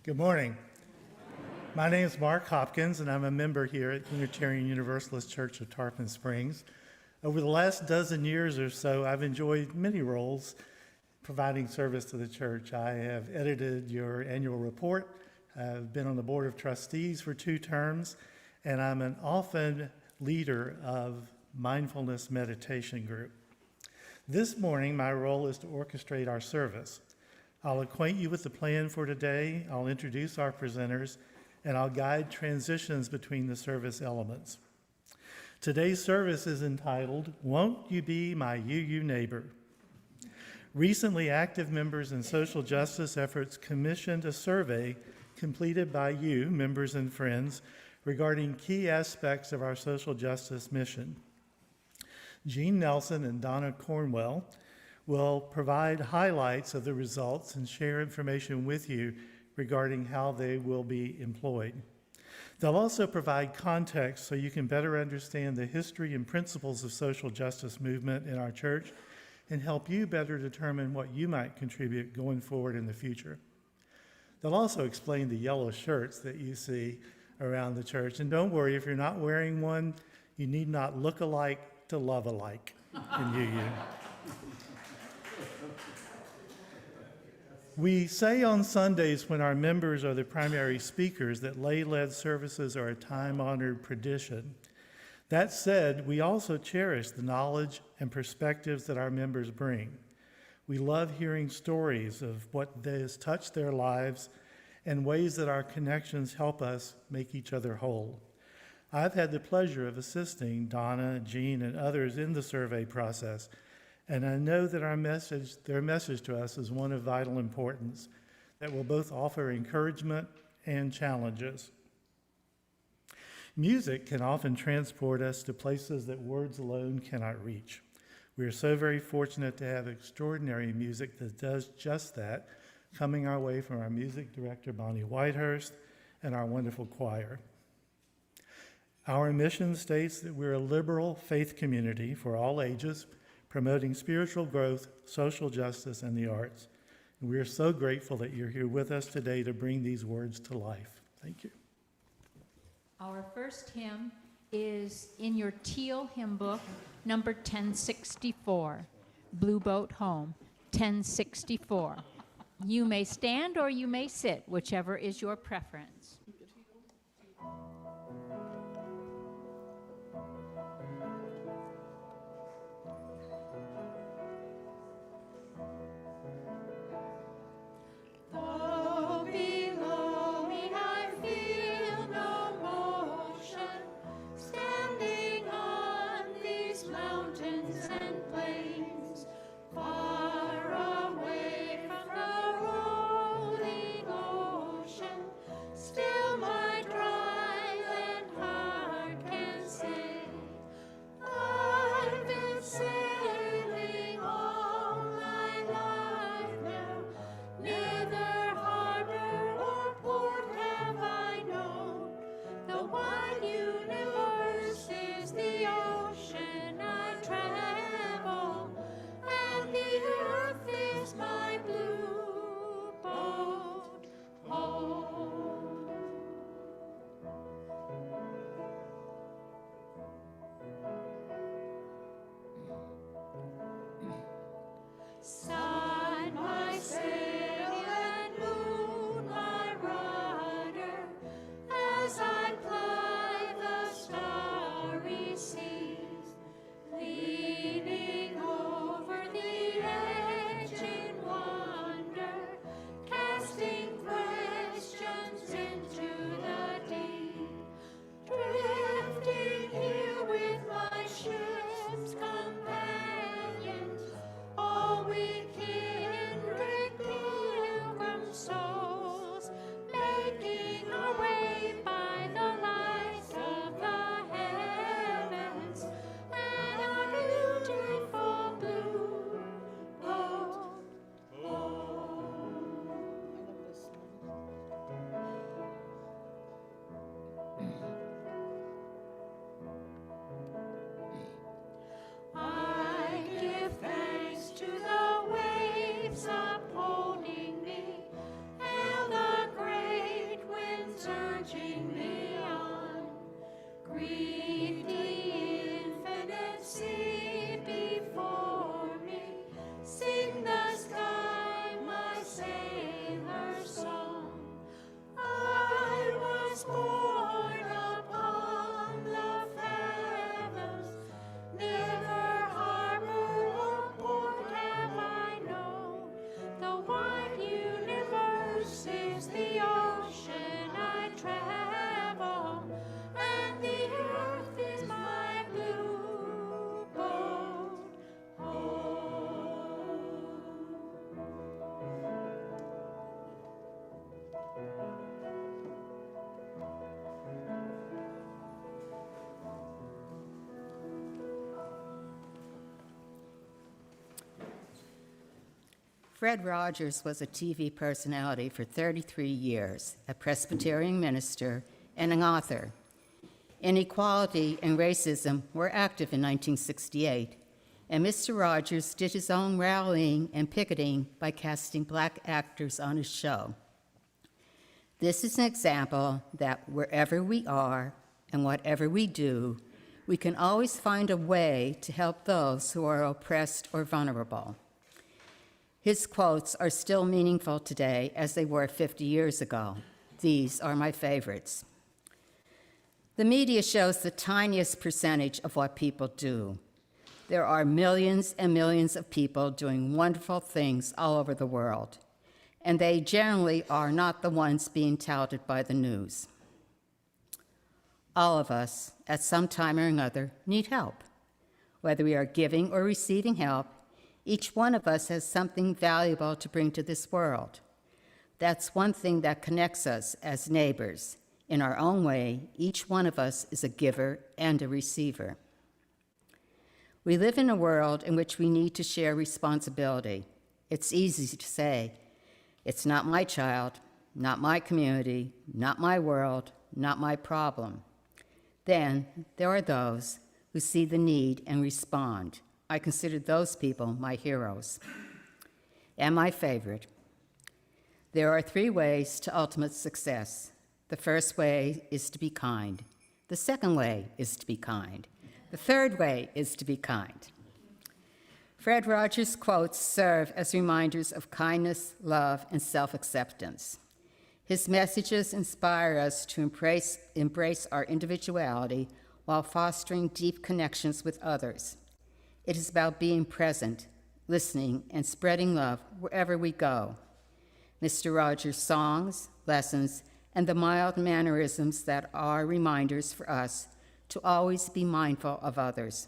Good morning. My name is Mark Hopkins, and I'm a member here at Unitarian Universalist Church of Tarpon Springs. Over the last dozen years or so, I've enjoyed many roles providing service to the church. I have edited your annual report. I've been on the board of trustees for 2 terms, and I'm an often leader of mindfulness meditation group. This morning, my role is to orchestrate our service. I'll acquaint you with the plan for today, I'll introduce our presenters, and I'll guide transitions between the service elements. Today's service is entitled, Won't You Be My UU Neighbor? Recently, active members in social justice efforts commissioned a survey completed by you, members and friends, regarding key aspects of our social justice mission. Jean Nelson and Donna Cornwell will provide highlights of the results and share information with you regarding how they will be employed. They'll also provide context so you can better understand the history and principles of social justice movement in our church and help you better determine what you might contribute going forward in the future. They'll also explain the yellow shirts that you see around the church. And don't worry, if you're not wearing one, you need not look alike to love alike in UU. We say on Sundays when our members are the primary speakers that lay-led services are a time-honored tradition. That said, we also cherish the knowledge and perspectives that our members bring. We love hearing stories of what has touched their lives and ways that our connections help us make each other whole. I've had the pleasure of assisting Donna, Jean, and others in the survey process, and I know that their message to us is one of vital importance that will both offer encouragement and challenges. Music can often transport us to places that words alone cannot reach. We are so very fortunate to have extraordinary music that does just that, coming our way from our music director, Bonnie Whitehurst, and our wonderful choir. Our mission states that we're a liberal faith community for all ages, promoting spiritual growth, social justice, and the arts. And we are so grateful that you're here with us today to bring these words to life. Thank you. Our first hymn is in your teal hymn book, number 1064, Blue Boat Home, 1064. You may stand or you may sit, whichever is your preference. We Fred Rogers was a TV personality for 33 years, a Presbyterian minister, and an author. Inequality and racism were active in 1968, and Mr. Rogers did his own rallying and picketing by casting black actors on his show. This is an example that wherever we are and whatever we do, we can always find a way to help those who are oppressed or vulnerable. His quotes are still meaningful today as they were 50 years ago. These are my favorites. The media shows the tiniest percentage of what people do. There are millions and millions of people doing wonderful things all over the world, and they generally are not the ones being touted by the news. All of us, at some time or another, need help. Whether we are giving or receiving help, each one of us has something valuable to bring to this world. That's one thing that connects us as neighbors. In our own way, each one of us is a giver and a receiver. We live in a world in which we need to share responsibility. It's easy to say, it's not my child, not my community, not my world, not my problem. Then there are those who see the need and respond. I consider those people my heroes. And my favorite. There are 3 ways to ultimate success. The first way is to be kind. The second way is to be kind. The third way is to be kind. Fred Rogers' quotes serve as reminders of kindness, love, and self-acceptance. His messages inspire us to embrace our individuality while fostering deep connections with others. It is about being present, listening, and spreading love wherever we go. Mr. Rogers' songs, lessons, and the mild mannerisms that are reminders for us to always be mindful of others,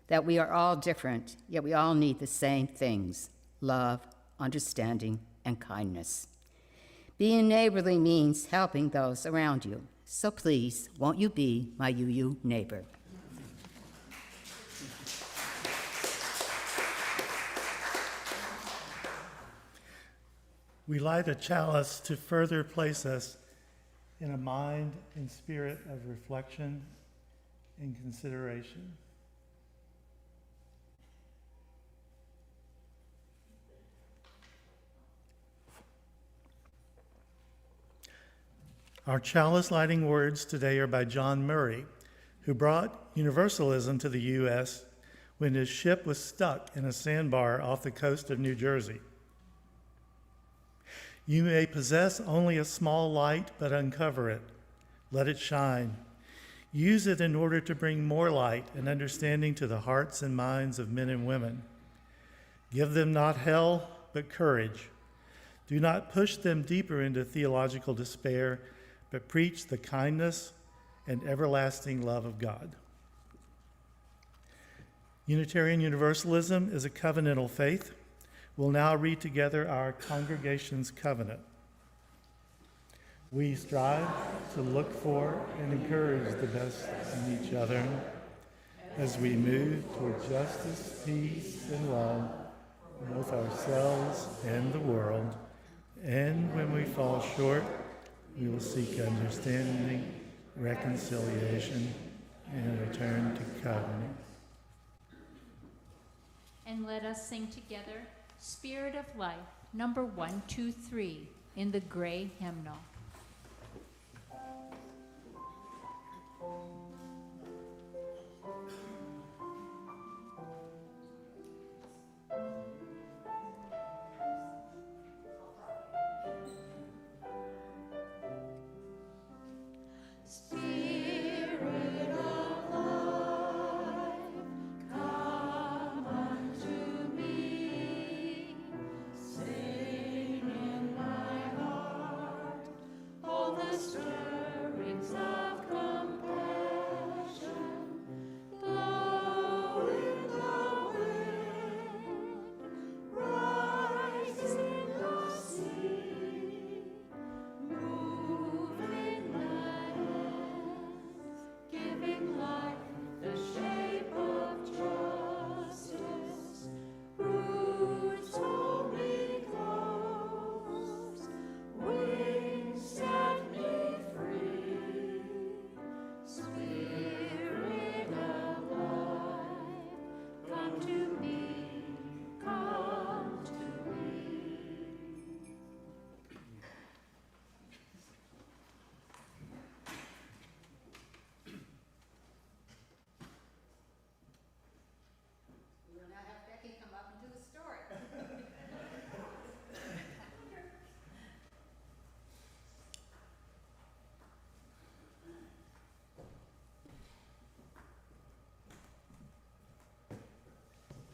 that we are all different, yet we all need the same things: love, understanding, and kindness. Being neighborly means helping those around you. So please, won't you be my UU neighbor? We light a chalice to further place us in a mind and spirit of reflection and consideration. Our chalice lighting words today are by John Murray, who brought Universalism to the U.S. when his ship was stuck in a sandbar off the coast of New Jersey. You may possess only a small light, but uncover it. Let it shine. Use it in order to bring more light and understanding to the hearts and minds of men and women. Give them not hell, but courage. Do not push them deeper into theological despair, but preach the kindness and everlasting love of God. Unitarian Universalism is a covenantal faith. We'll now read together our congregation's covenant. We strive to look for and encourage the best in each other as we move toward justice, peace, and love for both ourselves and the world. And when we fall short, we will seek understanding, reconciliation, and return to covenant. And let us sing together Spirit of Life, number 123, in the gray hymnal.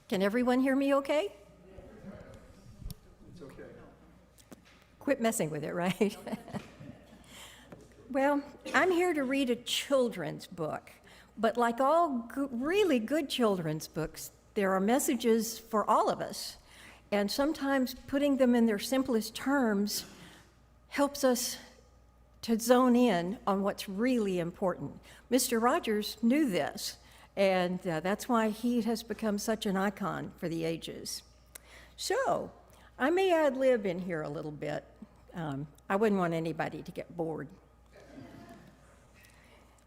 Can everyone hear me okay? It's okay. Quit messing with it, right? Well, I'm here to read a children's book, but like all really good children's books, there are messages for all of us, and sometimes putting them in their simplest terms helps us to zone in on what's really important. Mr. Rogers knew this, and that's why he has become such an icon for the ages. So, I may ad-lib in here a little bit. I wouldn't want anybody to get bored.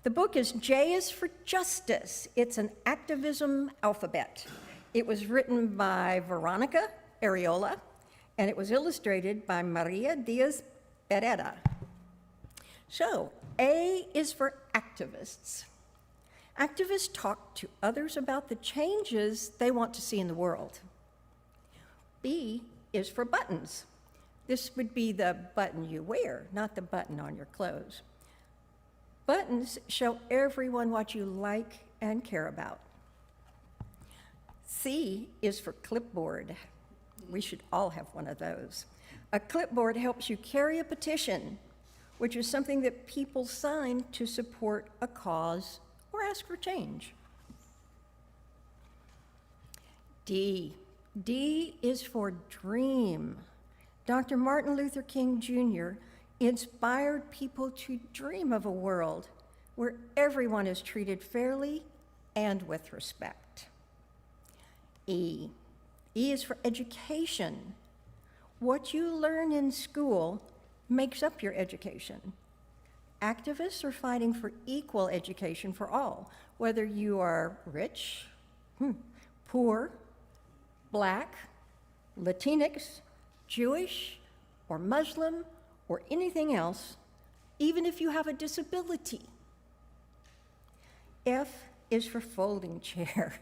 The book is J is for Justice. It's an activism alphabet. It was written by Veronica Areola, and it was illustrated by Maria Diaz Pereda. So, A is for activists. Activists talk to others about the changes they want to see in the world. B is for buttons. This would be the button you wear, not the button on your clothes. Buttons show everyone what you like and care about. C is for clipboard. We should all have one of those. A clipboard helps you carry a petition, which is something that people sign to support a cause or ask for change. D. D is for dream. Dr. Martin Luther King Jr. inspired people to dream of a world where everyone is treated fairly and with respect. E. E is for education. What you learn in school makes up your education. Activists are fighting for equal education for all, whether you are rich, poor, Black, Latinx, Jewish, or Muslim, or anything else, even if you have a disability. F is for folding chair.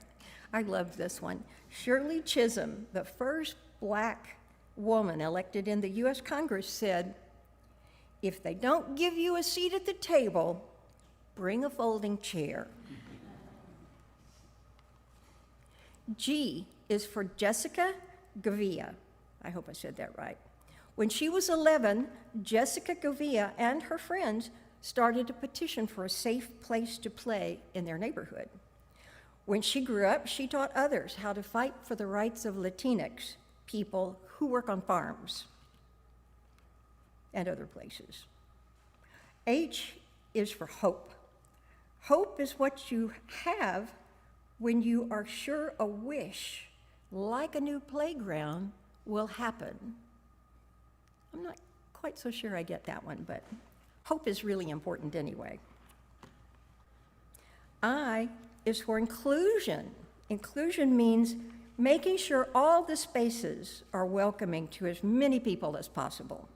I love this one. Shirley Chisholm, the first Black woman elected in the US Congress, said, "If they don't give you a seat at the table, bring a folding chair." G is for Jessica Gavia. I hope I said that right. When she was 11, Jessica Gavia and her friends started a petition for a safe place to play in their neighborhood. When she grew up, she taught others how to fight for the rights of Latinx people who work on farms and other places. H is for hope. Hope is what you have when you are sure a wish, like a new playground, will happen. I'm not quite so sure I get that one, but hope is really important anyway. I is for inclusion. Inclusion means making sure all the spaces are welcoming to as many people as possible.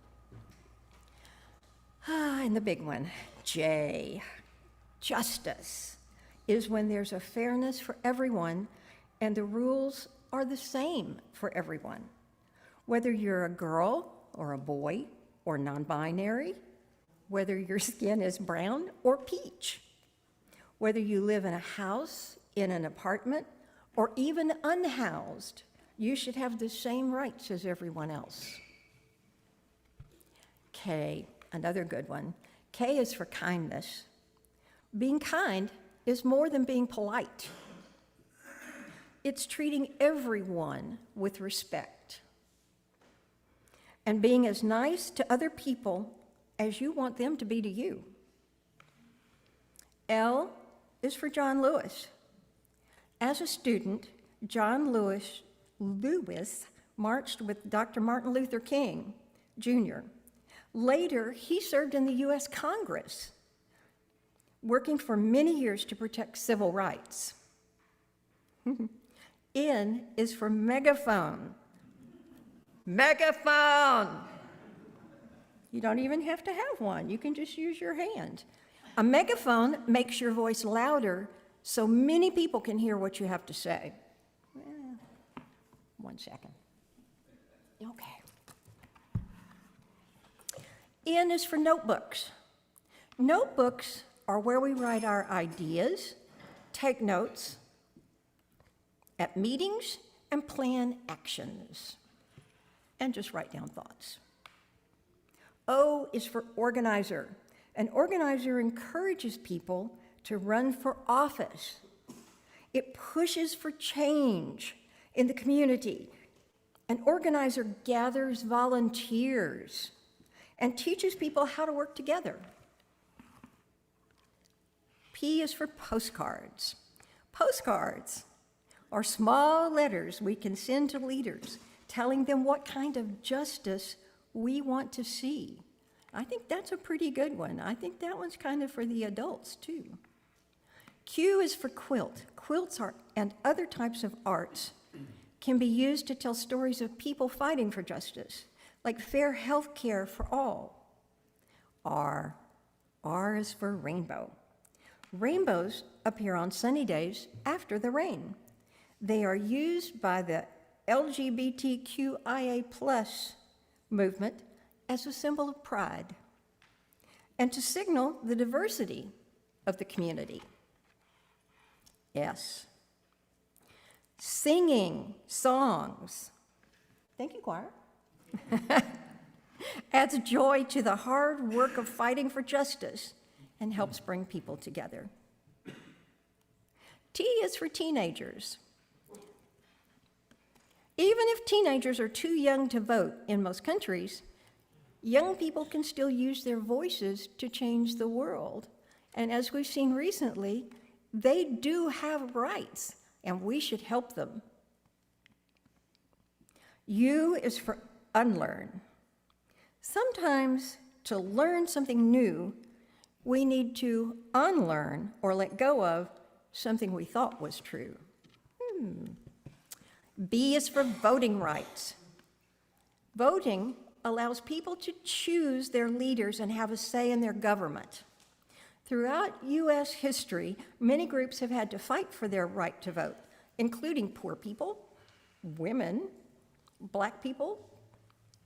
And the big one, J, justice, is when there's a fairness for everyone and the rules are the same for everyone. Whether you're a girl or a boy or non-binary, whether your skin is brown or peach, whether you live in a house, in an apartment, or even unhoused, you should have the same rights as everyone else. K, another good one. K is for kindness. Being kind is more than being polite. It's treating everyone with respect and being as nice to other people as you want them to be to you. L is for John Lewis. As a student, John Lewis marched with Dr. Martin Luther King Jr. Later, he served in the US Congress, working for many years to protect civil rights. N is for megaphone. Megaphone! You don't even have to have one. You can just use your hand. A megaphone makes your voice louder so many people can hear what you have to say. Well, 1 second. Okay. N is for notebooks. Notebooks are where we write our ideas, take notes at meetings, and plan actions. And just write down thoughts. O is for organizer. An organizer encourages people to run for office. It pushes for change in the community. An organizer gathers volunteers and teaches people how to work together. P is for postcards. Postcards are small letters we can send to leaders telling them what kind of justice we want to see. I think that's a pretty good one. I think that one's kind of for the adults, too. Q is for quilt. Quilts are, and other types of arts can be used to tell stories of people fighting for justice, like fair health care for all. R is for rainbow. Rainbows appear on sunny days after the rain. They are used by the LGBTQIA+ movement as a symbol of pride and to signal the diversity of the community. S, singing songs. Thank you, choir. Adds joy to the hard work of fighting for justice and helps bring people together. T is for teenagers. Even if teenagers are too young to vote in most countries, young people can still use their voices to change the world. And as we've seen recently, they do have rights, and we should help them. U is for unlearn. Sometimes to learn something new, we need to unlearn or let go of something we thought was true. B is for voting rights. Voting allows people to choose their leaders and have a say in their government. Throughout U.S. history, many groups have had to fight for their right to vote, including poor people, women, Black people,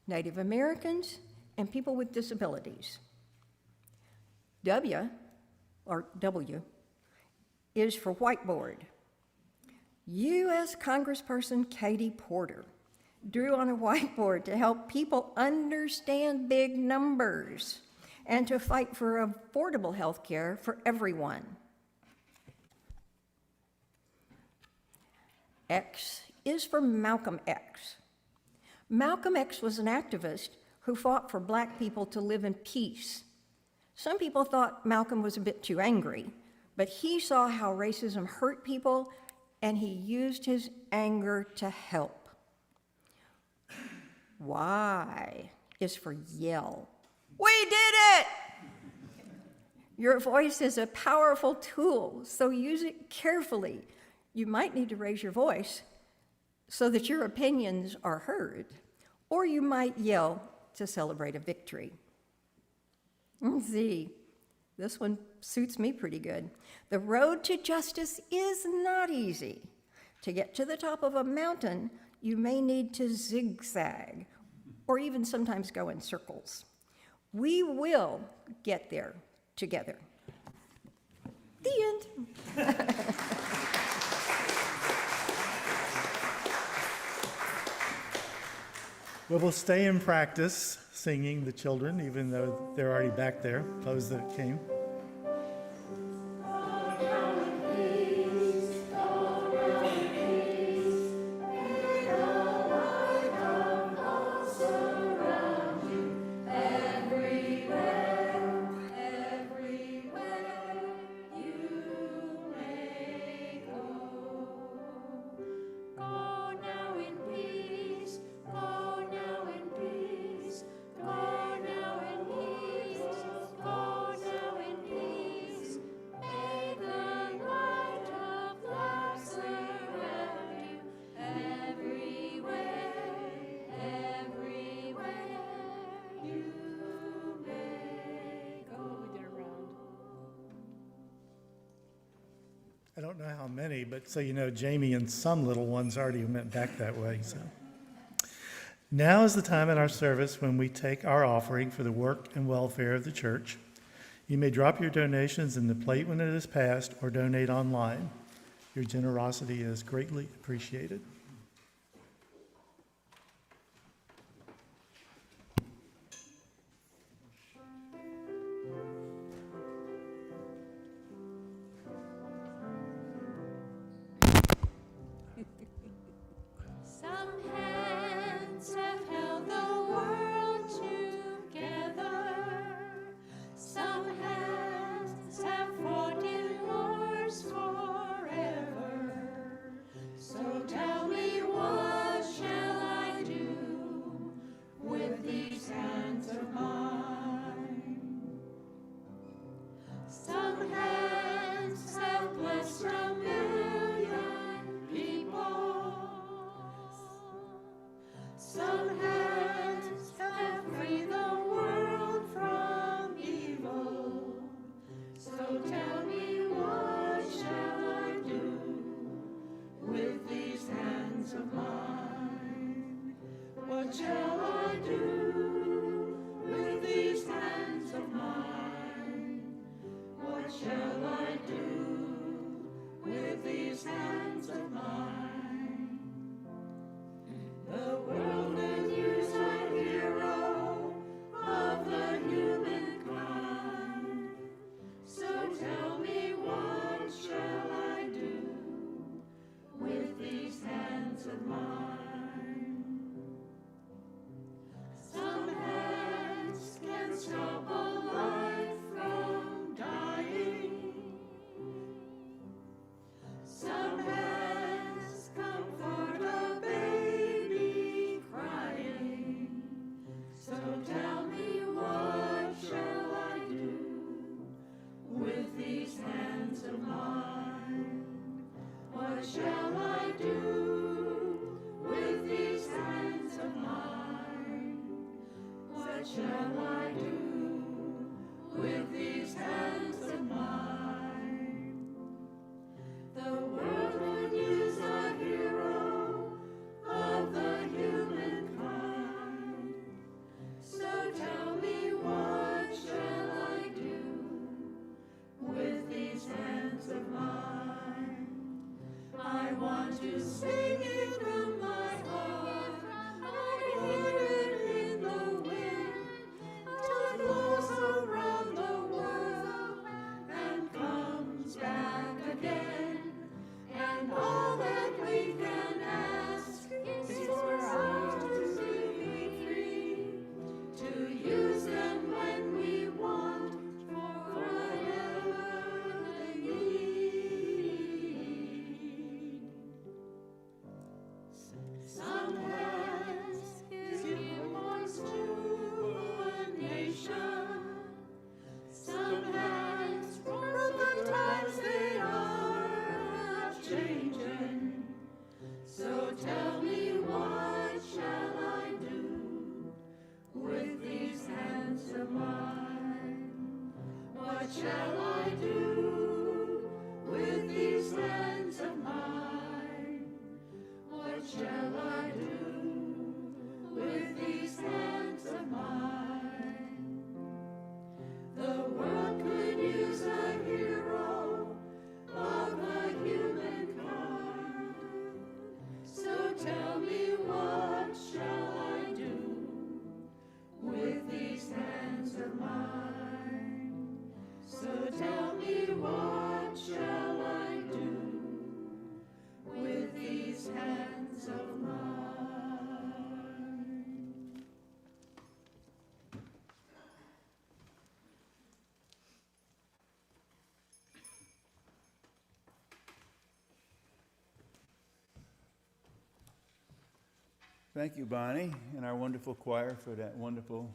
Native Americans, and people with disabilities. W is for whiteboard. U.S. Congressperson Katie Porter drew on a whiteboard to help people understand big numbers and to fight for affordable health care for everyone. X is for Malcolm X. Malcolm X was an activist who fought for Black people to live in peace. Some people thought Malcolm was a bit too angry, but he saw how racism hurt people, and he used his anger to help. Y is for yell. We did it! Your voice is a powerful tool, so use it carefully. You might need to raise your voice so that your opinions are heard, or you might yell to celebrate a victory. Z, this one suits me pretty good. The road to justice is not easy. To get to the top of a mountain, you may need to zigzag, or even sometimes go in circles. We will get there together. The end. Well, we'll stay in practice singing the children, even though they're already back there, those that came. I don't know how many, but so you know, Jamie and some little ones already went back that way. So now is the time in our service when we take our offering for the work and welfare of the church. You may drop your donations in the plate when it is passed or donate online. Your generosity is greatly appreciated. hands of mine? What shall I do with these hands of mine? What shall I do with these hands of mine? The world could use a hero of the humankind. So tell me, what shall I do with these hands of mine? Some hands can stop a life from dying. Some hands comfort a baby crying. So tell me, what shall I do with these hands of mine? What shall I do with these hands of mine? What shall I do with these hands of mine? The world could use a hero of the humankind. So tell me, what shall I do with these hands of mine? I want to sing it from my heart. I hear it in the wind till it blows around the world and comes back again. And all that we can ask is for us to be free, to use them when we want, for whatever they need. Some hands give voice to a nation. Some hands for the times they are changing. So tell me, what shall I do with these hands of mine? What shall I do with these hands of mine? What shall I do with these hands of mine? The world could use a hero of the humankind. So tell me, what shall I do with these hands of mine? So tell me, what shall I do with these hands of mine? Thank you, Bonnie, and our wonderful choir for that wonderful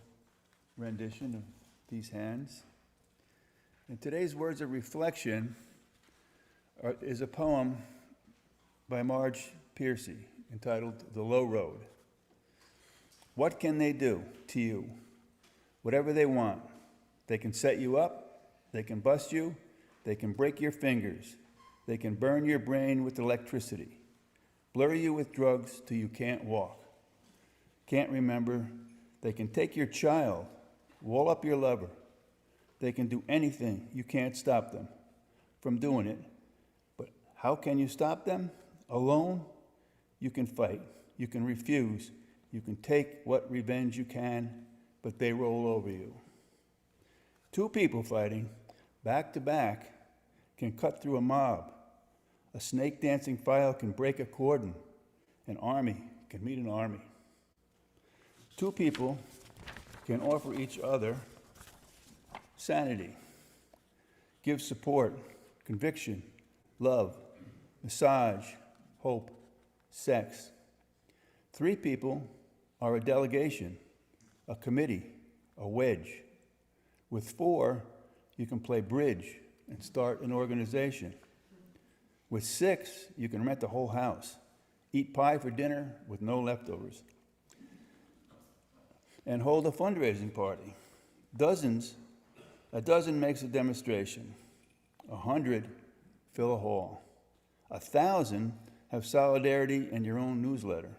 rendition of these hands. And today's words of reflection is a poem by Marge Piercy entitled The Low Road. What can they do to you? Whatever they want. They can set you up, they can bust you, they can break your fingers, they can burn your brain with electricity, blur you with drugs till you can't walk, can't remember. They can take your child, wall up your lover. They can do anything. You can't stop them from doing it. But how can you stop them? Alone, you can fight. You can refuse. You can take what revenge you can, but they roll over you. Two people fighting, back to back, can cut through a mob. A snake dancing file can break a cordon. An army can meet an army. Two people can offer each other sanity, give support, conviction, love, massage, hope, sex. Three people are a delegation, a committee, a wedge. With four, you can play bridge and start an organization. With six, you can rent the whole house, eat pie for dinner with no leftovers, and hold a fundraising party. A dozen makes a demonstration. 100 fill a hall. 1,000 have solidarity in your own newsletter.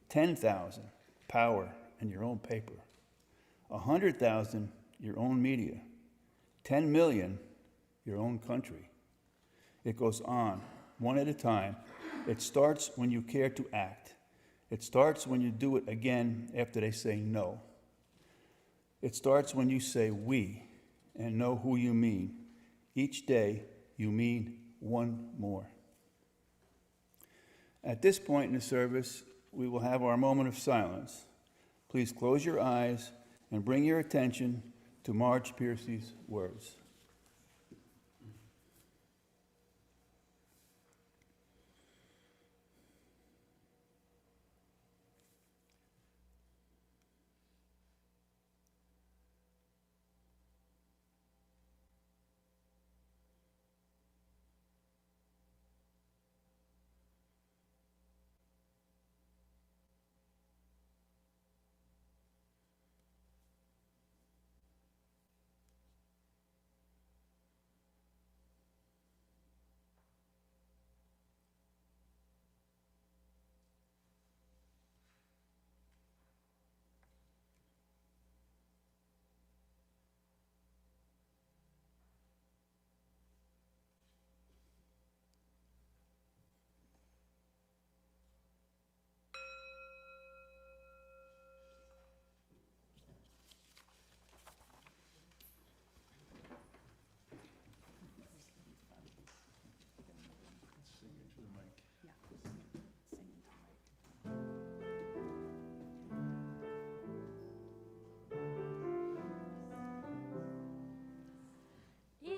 10,000, power in your own paper. 100,000, your own media. 10 million, your own country. It goes on, one at a time. It starts when you care to act. It starts when you do it again after they say no. It starts when you say we and know who you mean. Each day, you mean one more. At this point in the service, we will have our moment of silence. Please close your eyes and bring your attention to Marge Piercy's words.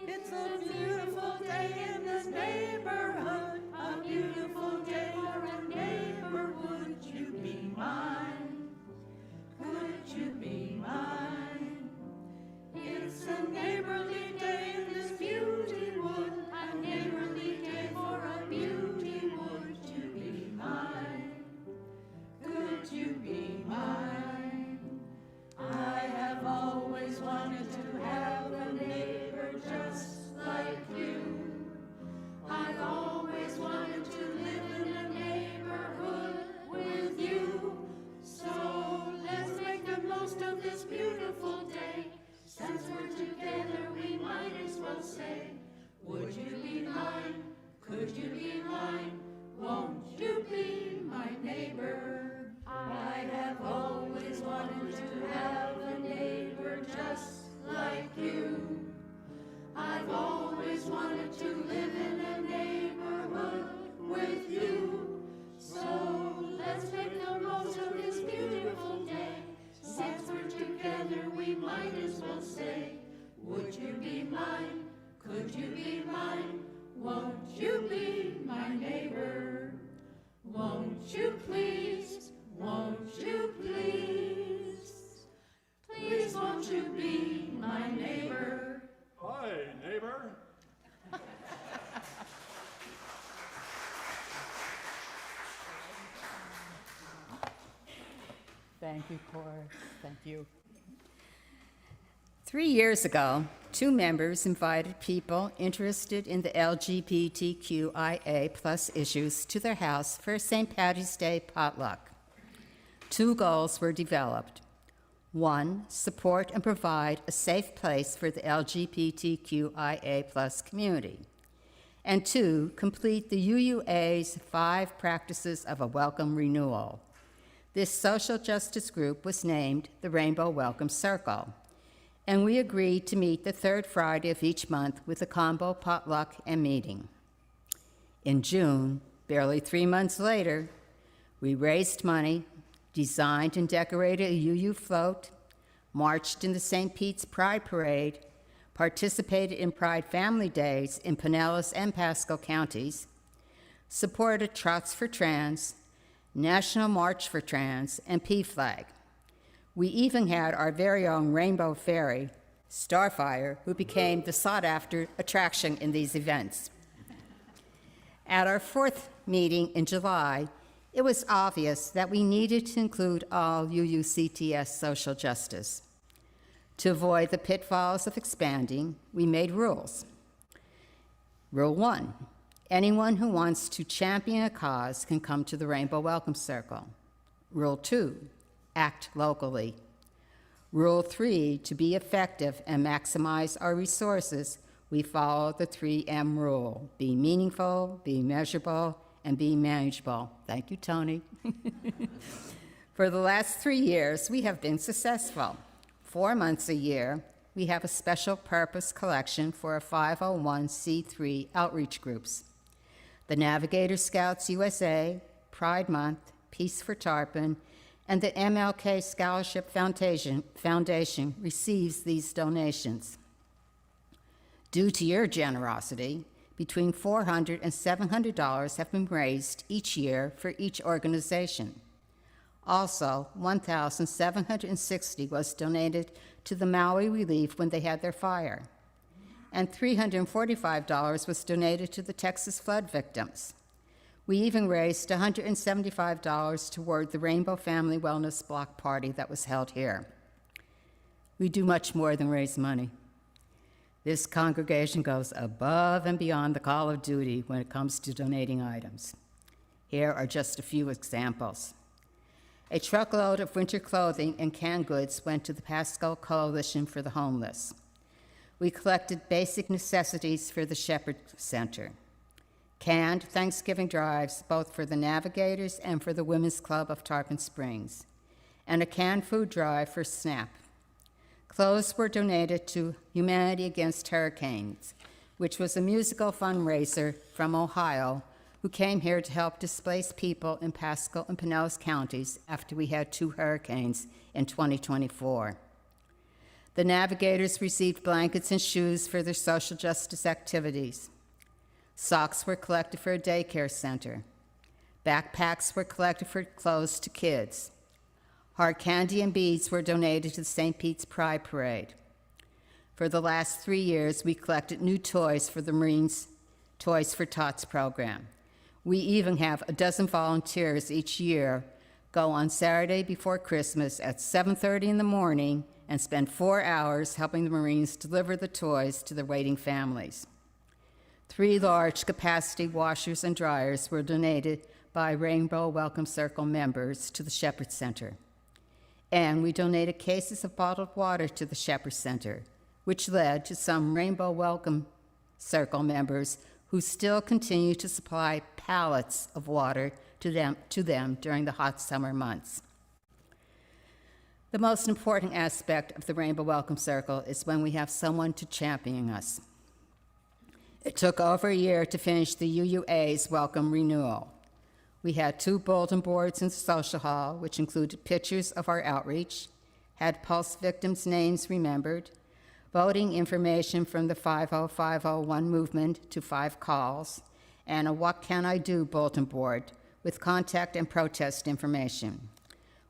It's a beautiful day in this neighborhood, a beautiful day for a neighbor. Would you be mine? Could you be mine? It's a neighborly day in this beauty wood, a neighborly day for a beauty. Would you be mine? Could you be mine? I have always wanted to have a neighbor just like you. I've always wanted to live in a neighborhood with you. So let's make the most of this beautiful day. Since we're together, we might as well say, would you be mine? Could you be mine? Won't you be my neighbor? I have always wanted to have a neighbor just like you. I've always wanted to live in a neighborhood with you. So let's make the most of this beautiful day. Since we're together, we might as well say, would you be mine? Could you be mine? Won't you be my neighbor? Won't you please? Won't you please? Please won't you be my neighbor? Hi, neighbor. Thank you, Cor. Thank you. 3 years ago, 2 members invited people interested in the LGBTQIA plus issues to their house for a St. Patty's Day potluck. 2 goals were developed. 1, support and provide a safe place for the LGBTQIA plus community. And 2, complete the UUA's 5 practices of a welcome renewal. This social justice group was named the Rainbow Welcome Circle, and we agreed to meet the 3rd Friday of each month with a combo potluck and meeting. In June, barely 3 months later, we raised money, designed and decorated a UU float, marched in the St. Pete's Pride Parade, participated in Pride Family Days in Pinellas and Pasco counties, supported Trots for Trans, National March for Trans, and PFLAG. We even had our very own Rainbow Fairy, Starfire, who became the sought-after attraction in these events. At our 4th meeting in July, it was obvious that we needed to include all UUCTS social justice. To avoid the pitfalls of expanding, we made rules. Rule 1, Anyone who wants to champion a cause can come to the Rainbow Welcome Circle. Rule 2, act locally. Rule 3, to be effective and maximize our resources, we follow the 3M rule. Be meaningful, be measurable, and be manageable. Thank you, Tony. For the last 3 years, we have been successful. 4 months a year, we have a special purpose collection for our 501c3 outreach groups. The Navigator Scouts USA, Pride Month, Peace for Tarpon, and the MLK Scholarship Foundation receives these donations. Due to your generosity, between $400 and $700 have been raised each year for each organization. Also, $1,760 was donated to the Maui Relief when they had their fire, and $345 was donated to the Texas flood victims. We even raised $175 toward the Rainbow Family Wellness Block Party that was held here. We do much more than raise money. This congregation goes above and beyond the call of duty when it comes to donating items. Here are just a few examples. A truckload of winter clothing and canned goods went to the Pasco Coalition for the Homeless. We collected basic necessities for the Shepherd Center. Canned Thanksgiving drives, both for the Navigators and for the Women's Club of Tarpon Springs, and a canned food drive for SNAP. Clothes were donated to Humanity Against Hurricanes, which was a musical fundraiser from Ohio who came here to help displaced people in Pasco and Pinellas counties after we had 2 hurricanes in 2024. The Navigators received blankets and shoes for their social justice activities. Socks were collected for a daycare center. Backpacks were collected for clothes to kids. Hard candy and beads were donated to the St. Pete's Pride Parade. For the last 3 years, we collected new toys for the Marines' Toys for Tots program. We even have a dozen volunteers each year go on Saturday before Christmas at 7:30 in the morning and spend 4 hours helping the Marines deliver the toys to their waiting families. 3 large capacity washers and dryers were donated by Rainbow Welcome Circle members to the Shepherd Center. And we donated cases of bottled water to the Shepherd Center, which led to some Rainbow Welcome Circle members who still continue to supply pallets of water to them during the hot summer months. The most important aspect of the Rainbow Welcome Circle is when we have someone to champion us. It took over a year to finish the UUA's welcome renewal. We had 2 bulletin boards in the social hall, which included pictures of our outreach, had Pulse victims' names remembered, voting information from the 50501 movement to 5 calls, and a What Can I Do bulletin board with contact and protest information.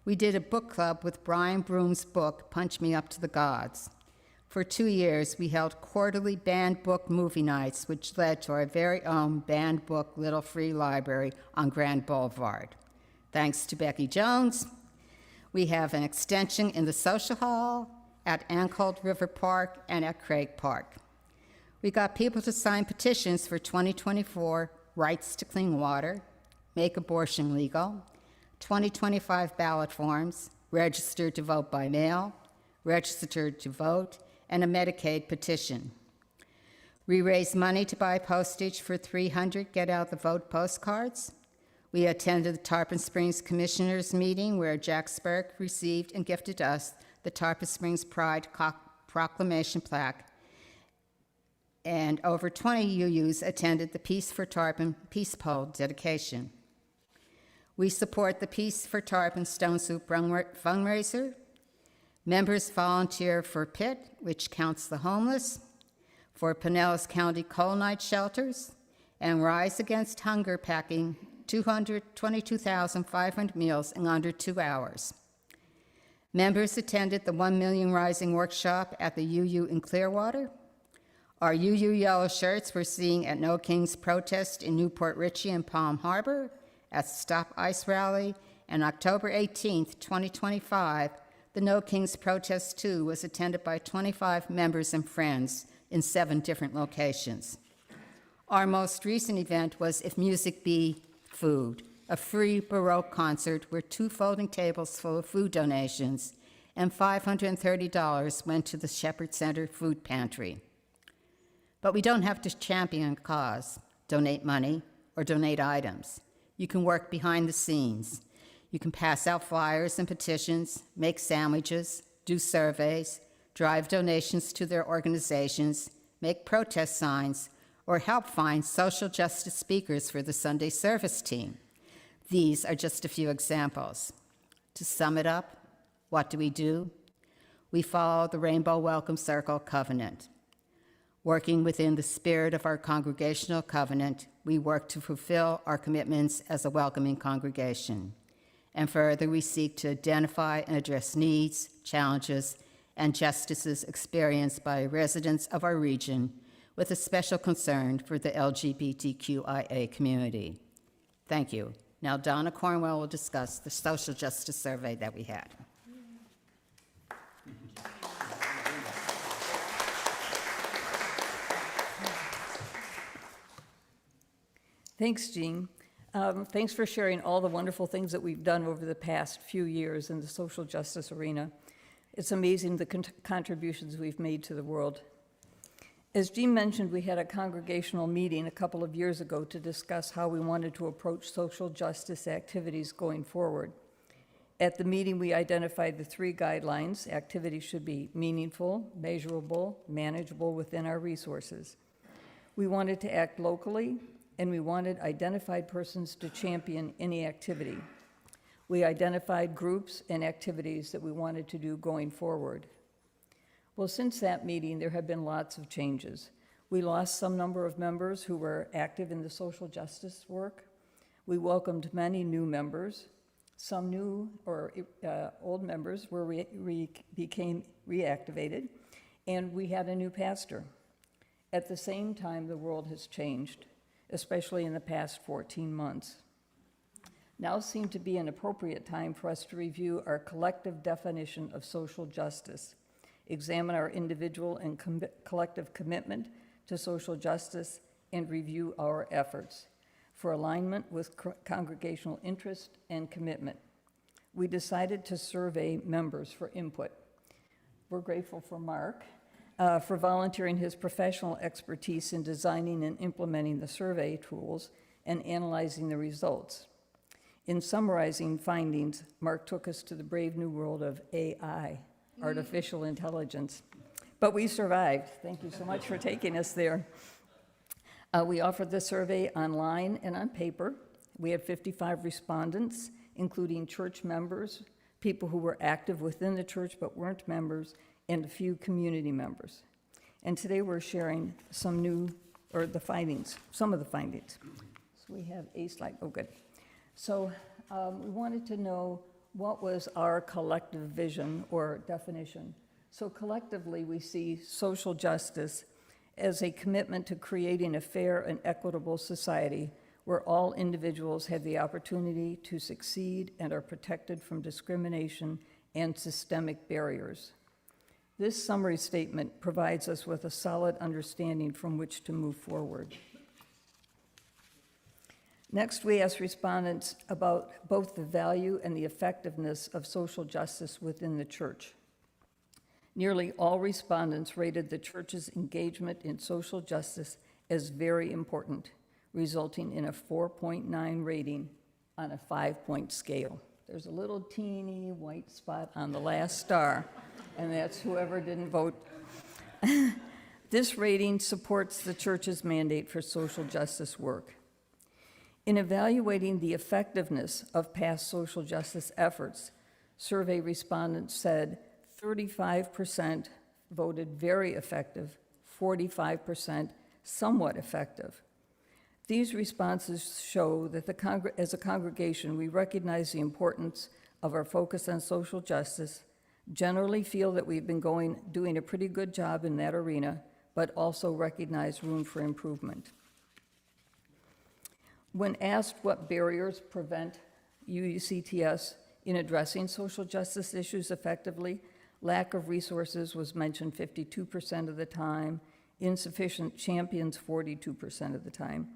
We did a book club with Brian Broom's book, Punch Me Up to the Gods. For 2 years, we held quarterly banned book movie nights, which led to our very own banned book Little Free Library on Grand Boulevard. Thanks to Becky Jones, we have an extension in the social hall, at Ancold River Park, and at Craig Park. We got people to sign petitions for 2024 Rights to Clean Water, Make Abortion Legal, 2025 ballot forms, registered to vote by mail, registered to vote, and a Medicaid petition. We raised money to buy postage for 300 Get Out the Vote postcards. We attended the Tarpon Springs Commissioners meeting where Jack Spurk received and gifted us the Tarpon Springs Pride Proclamation plaque. And over 20 UUs attended the Peace for Tarpon Peace Pole dedication. We support the Peace for Tarpon Stone Soup fundraiser. Members volunteer for PIT, which counts the homeless, for Pinellas County Coal Night Shelters, and Rise Against Hunger packing 22,500 meals in under 2 hours. Members attended the 1 Million Rising workshop at the UU in Clearwater. Our UU yellow shirts were seen at No Kings protest in Newport Richey and Palm Harbor, at Stop Ice Rally, and October 18th, 2025, the No Kings protest 2 was attended by 25 members and friends in 7 different locations. Our most recent event was If Music Be Food, a free Baroque concert where 2 folding tables full of food donations and $530 went to the Shepherd Center Food Pantry. But we don't have to champion a cause, donate money, or donate items. You can work behind the scenes. You can pass out flyers and petitions, make sandwiches, do surveys, drive donations to their organizations, make protest signs, or help find social justice speakers for the Sunday service team. These are just a few examples. To sum it up, what do? We follow the Rainbow Welcome Circle covenant. Working within the spirit of our congregational covenant, we work to fulfill our commitments as a welcoming congregation. And further, we seek to identify and address needs, challenges, and justices experienced by residents of our region with a special concern for the LGBTQIA community. Thank you. Now Donna Cornwell will discuss the social justice survey that we had. Thanks, Jean. Thanks for sharing all the wonderful things that we've done over the past few years in the social justice arena. It's amazing the contributions we've made to the world. As Jean mentioned, we had a congregational meeting a couple of years ago to discuss how we wanted to approach social justice activities going forward. At the meeting, we identified the 3 guidelines. Activities should be meaningful, measurable, manageable within our resources. We wanted to act locally, and we wanted identified persons to champion any activity. We identified groups and activities that we wanted to do going forward. Well, since that meeting, there have been lots of changes. We lost some number of members who were active in the social justice work. We welcomed many new members. Some new or old members became reactivated, and we had a new pastor. At the same time, the world has changed, especially in the past 14 months. Now seemed to be an appropriate time for us to review our collective definition of social justice, examine our individual and collective commitment to social justice, and review our efforts for alignment with congregational interest and commitment. We decided to survey members for input. We're grateful for Mark for volunteering his professional expertise in designing and implementing the survey tools and analyzing the results. In summarizing findings, Mark took us to the brave new world of AI, artificial intelligence. But we survived. Thank you so much for taking us there. We offered the survey online and on paper. We had 55 respondents, including church members, people who were active within the church but weren't members, and a few community members. And today we're sharing some of the findings. So we have a slide. Oh, good. So we wanted to know what was our collective vision or definition. So collectively, we see social justice as a commitment to creating a fair and equitable society where all individuals have the opportunity to succeed and are protected from discrimination and systemic barriers. This summary statement provides us with a solid understanding from which to move forward. Next, we asked respondents about both the value and the effectiveness of social justice within the church. Nearly all respondents rated the church's engagement in social justice as very important, resulting in a 4.9 rating on a 5-point scale. There's a little teeny white spot on the last star, and that's whoever didn't vote. This rating supports the church's mandate for social justice work. In evaluating the effectiveness of past social justice efforts, survey respondents said 35% voted very effective, 45% somewhat effective. These responses show that as a congregation, we recognize the importance of our focus on social justice, generally feel that we've been doing a pretty good job in that arena, but also recognize room for improvement. When asked what barriers prevent UUCTS in addressing social justice issues effectively, lack of resources was mentioned 52% of the time, insufficient champions 42% of the time.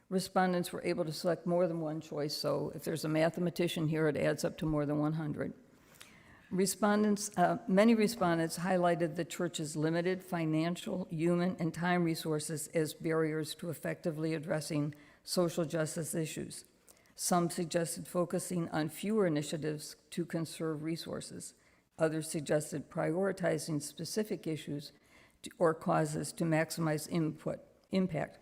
Respondents were able to select more than one choice, so if there's a mathematician here, it adds up to more than 100. Many respondents highlighted the church's limited financial, human, and time resources as barriers to effectively addressing social justice issues. Some suggested focusing on fewer initiatives to conserve resources. Others suggested prioritizing specific issues or causes to maximize impact.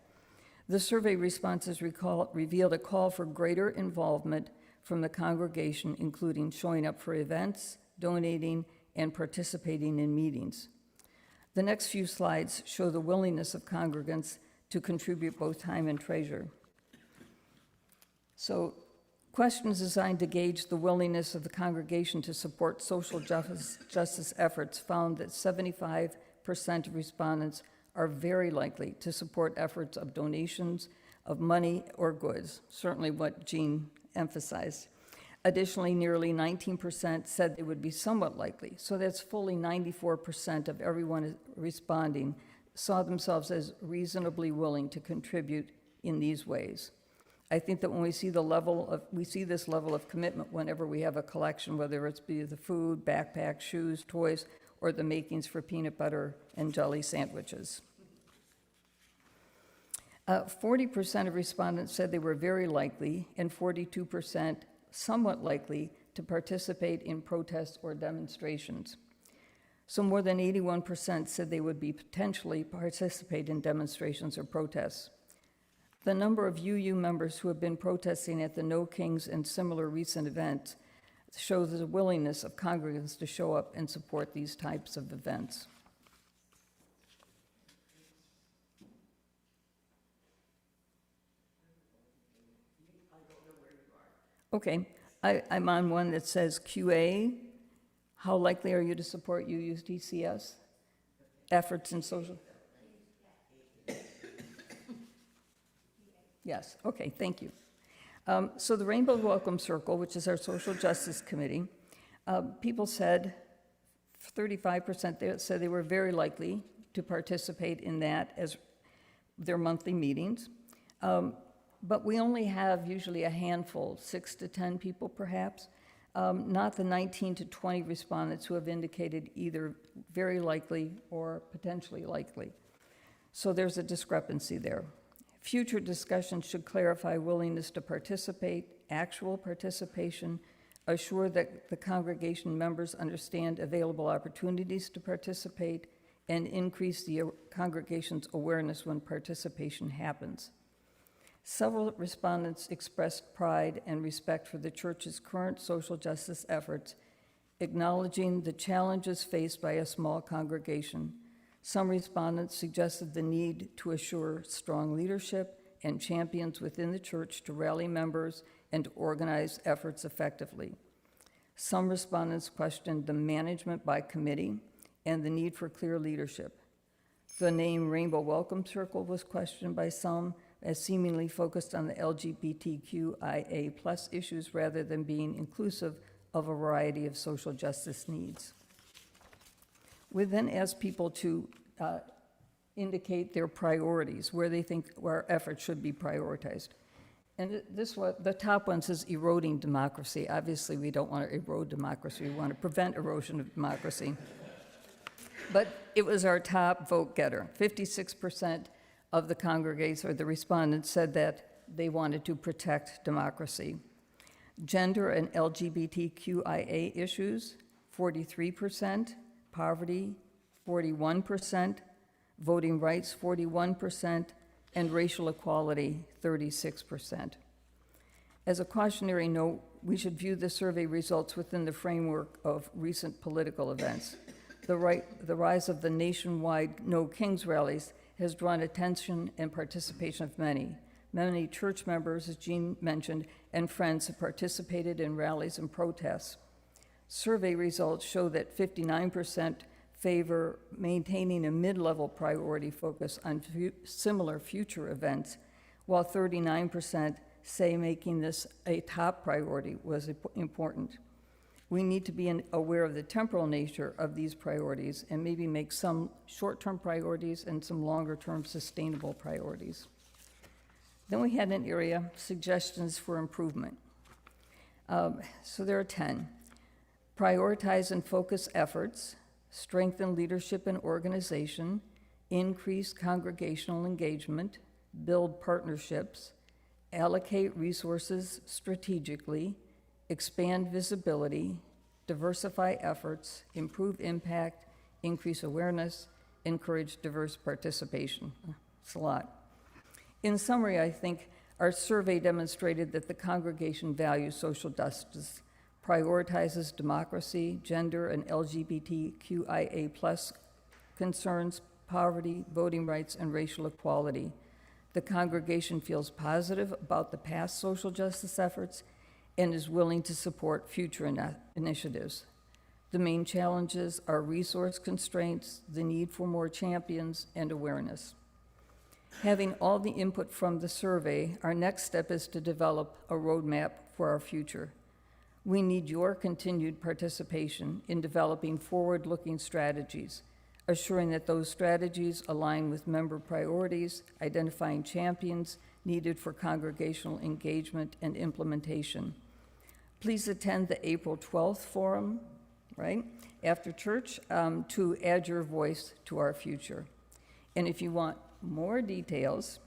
The survey responses revealed a call for greater involvement from the congregation, including showing up for events, donating, and participating in meetings. The next few slides show the willingness of congregants to contribute both time and treasure. So, questions designed to gauge the willingness of the congregation to support social justice efforts found that 75% of respondents are very likely to support efforts of donations of money or goods, certainly what Jean emphasized. Additionally, nearly 19% said they would be somewhat likely, so that's fully 94% of everyone responding saw themselves as reasonably willing to contribute in these ways. I think that when we see this level of commitment whenever we have a collection, whether it's be the food, backpacks, shoes, toys, or the makings for peanut butter and jelly sandwiches. 40% of respondents said they were very likely, and 42% somewhat likely to participate in protests or demonstrations. So more than 81% said they would be potentially participate in demonstrations or protests. The number of UU members who have been protesting at the No Kings and similar recent events shows the willingness of congregants to show up and support these types of events. Okay, I'm on one that says QA. How likely are you to support UU's DCS efforts in social? Yes, okay, thank you. So the Rainbow Welcome Circle, which is our social justice committee, people said, 35% said they were very likely to participate in that as their monthly meetings. But we only have usually a handful, 6 to 10 people perhaps, not the 19 to 20 respondents who have indicated either very likely or potentially likely. So there's a discrepancy there. Future discussions should clarify willingness to participate, actual participation, assure that the congregation members understand available opportunities to participate, and increase the congregation's awareness when participation happens. Several respondents expressed pride and respect for the church's current social justice efforts, acknowledging the challenges faced by a small congregation. Some respondents suggested the need to assure strong leadership and champions within the church to rally members and to organize efforts effectively. Some respondents questioned the management by committee and the need for clear leadership. The name Rainbow Welcome Circle was questioned by some as seemingly focused on the LGBTQIA+ issues rather than being inclusive of a variety of social justice needs. We then asked people to indicate their priorities, where they think our efforts should be prioritized. And the top one says eroding democracy. Obviously, we don't want to erode democracy. We want to prevent erosion of democracy. But it was our top vote getter. 56% of the congregants or the respondents said that they wanted to protect democracy. Gender and LGBTQIA issues, 43%, poverty, 41%, voting rights, 41%, and racial equality, 36%. As a cautionary note, we should view the survey results within the framework of recent political events. The rise of the nationwide No Kings rallies has drawn attention and participation of many. Many church members, as Jean mentioned, and friends have participated in rallies and protests. Survey results show that 59% favor maintaining a mid-level priority focus on similar future events, while 39% say making this a top priority was important. We need to be aware of the temporal nature of these priorities and maybe make some short-term priorities and some longer-term sustainable priorities. Then we had an area, suggestions for improvement. So there are 10. Prioritize and focus efforts, strengthen leadership and organization, increase congregational engagement, build partnerships, allocate resources strategically, expand visibility, diversify efforts, improve impact, increase awareness, encourage diverse participation. It's a lot. In summary, I think our survey demonstrated that the congregation values social justice, prioritizes democracy, gender and LGBTQIA+ concerns, poverty, voting rights, and racial equality. The congregation feels positive about the past social justice efforts and is willing to support future initiatives. The main challenges are resource constraints, the need for more champions, and awareness. Having all the input from the survey, our next step is to develop a roadmap for our future. We need your continued participation in developing forward-looking strategies, assuring that those strategies align with member priorities, identifying champions needed for congregational engagement and implementation. Please attend the April 12th forum, right, after church, to add your voice to our future. And if you want more details,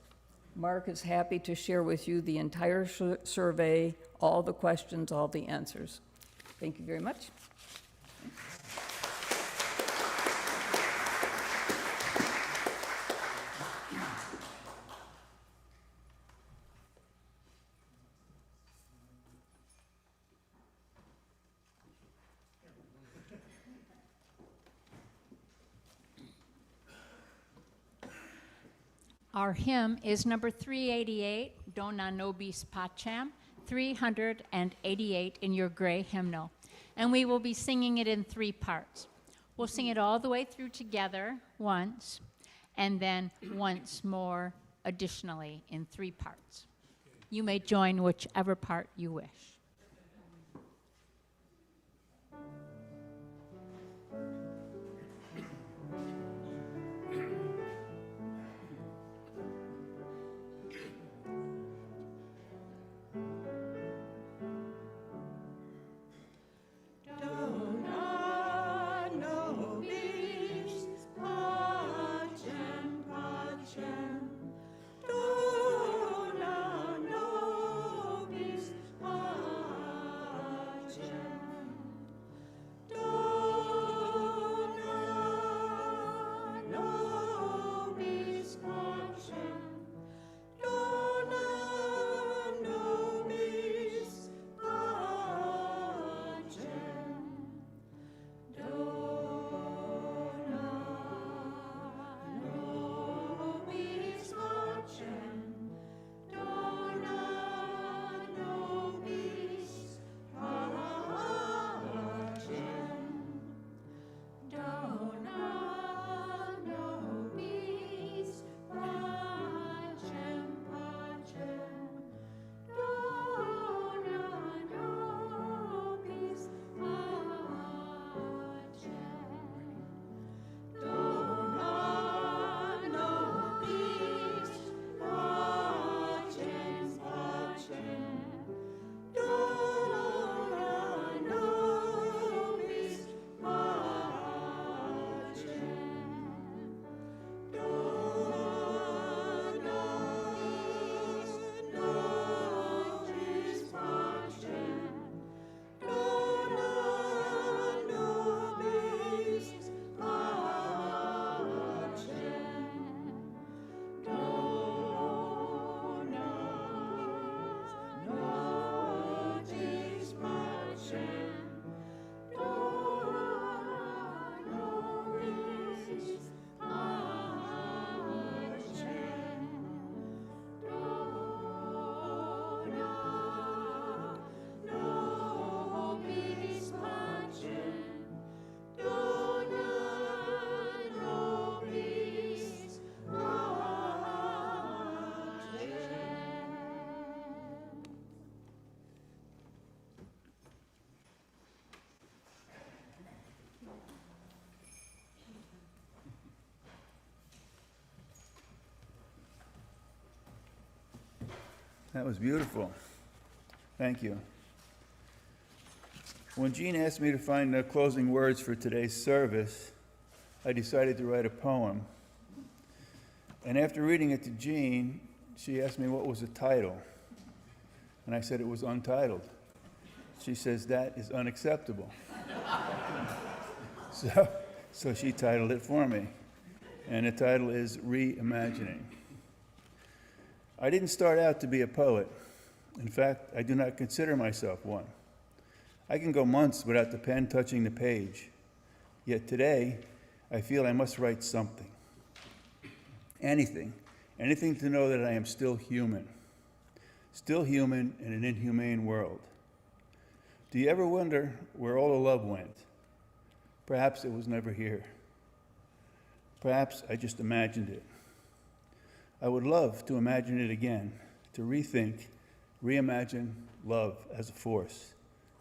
Mark is happy to share with you the entire survey, all the questions, all the answers. Thank you very much. Our hymn is number 388, Donna nobis pacem, 388 in your gray hymnal. And we will be singing it in 3 parts. We'll sing it all the way through together once, and then once more additionally in 3 parts. You may join whichever part you wish. Donna nobis pacem pacem. Donna nobis pacem. That was beautiful. Thank you. When Jean asked me to find the closing words for today's service, I decided to write a poem. And after reading it to Jean, she asked me what was the title. And I said it was untitled. She says, that is unacceptable. So she titled it for me. And the title is Reimagining. I didn't start out to be a poet. In fact, I do not consider myself one. I can go months without the pen touching the page. Yet today, I feel I must write something. Anything to know that I am still human in an inhumane world. Do you ever wonder where all the love went? Perhaps it was never here. Perhaps I just imagined it. I would love to imagine it again, to rethink, reimagine love as a force,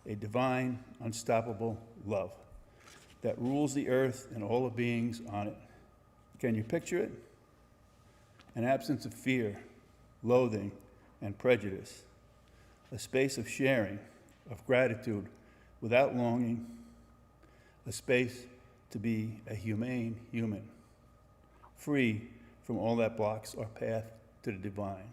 a divine, unstoppable love that rules the earth and all the beings on it. Can you picture it? An absence of fear, loathing, and prejudice. A space of sharing, of gratitude, without longing. A space to be a humane human, free from all that blocks our path to the divine.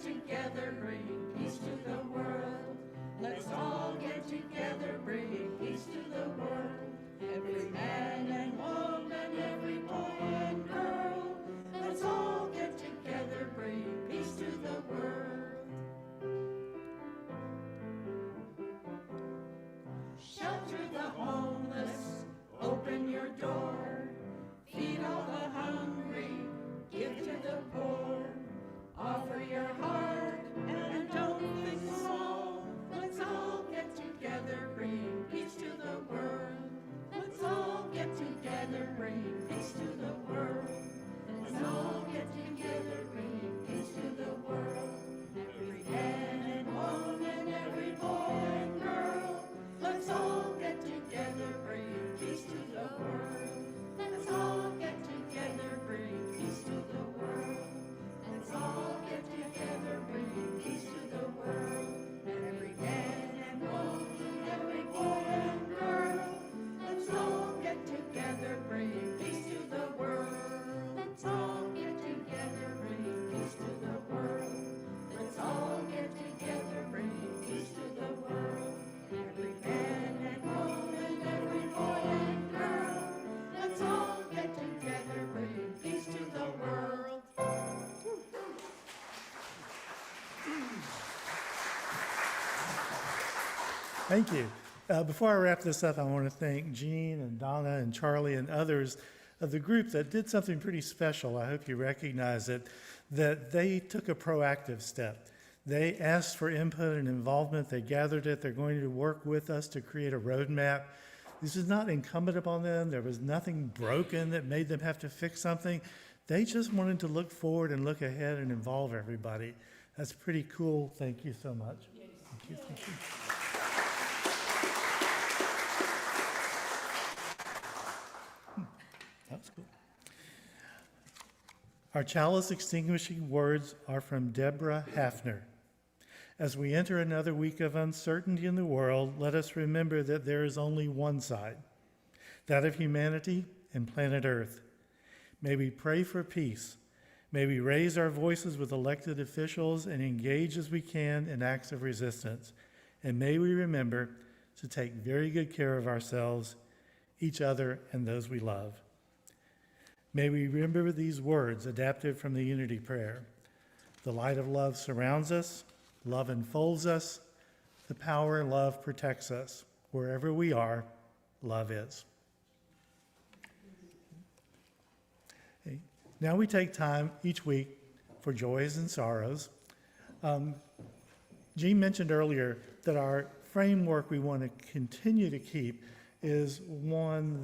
Together, bringing peace to the world. Let's all get together, bringing peace to the world. Every man and woman, every boy and girl. Let's all get together, bringing peace to the world. Shelter the homeless, open your door. Feed all the hungry, give to the poor. Offer your heart and don't think small. Let's all get together, bringing peace to the world. Let's all get together, bringing peace to the world. Let's all get together, bringing peace to the world. Every man and woman, every boy and girl. Let's all get together, bringing peace to the world. Let's all get together, bringing peace to the world. Let's all get together, bringing peace to the world. Every man and woman, every boy and girl. Let's all get together, bringing peace to the world. Let's all get together, bringing peace to the world. Let's all get together, bringing peace to the world. Every man and woman, every boy and girl. Let's all get together, bringing peace to the world. Thank you. Before I wrap this up, I want to thank Jean and Donna and Charly and others of the group that did something pretty special. I hope you recognize it, that they took a proactive step. They asked for input and involvement. They gathered it. They're going to work with us to create a roadmap. This is not incumbent upon them. There was nothing broken that made them have to fix something. They just wanted to look forward and look ahead and involve everybody. That's pretty cool. Thank you so much. Thank you. Thank you. That was cool. Our chalice extinguishing words are from Deborah Hafner. As we enter another week of uncertainty in the world, let us remember that there is only one side, that of humanity and planet Earth. May we pray for peace. May we raise our voices with elected officials and engage as we can in acts of resistance. And may we remember, to take very good care of ourselves, each other, and those we love. May we remember these words adapted from the Unity Prayer. The light of love surrounds us, love enfolds us, the power of love protects us. Wherever we are, love is. Okay. Now we take time each week for joys and sorrows. Jean mentioned earlier that our framework we want to continue to keep is one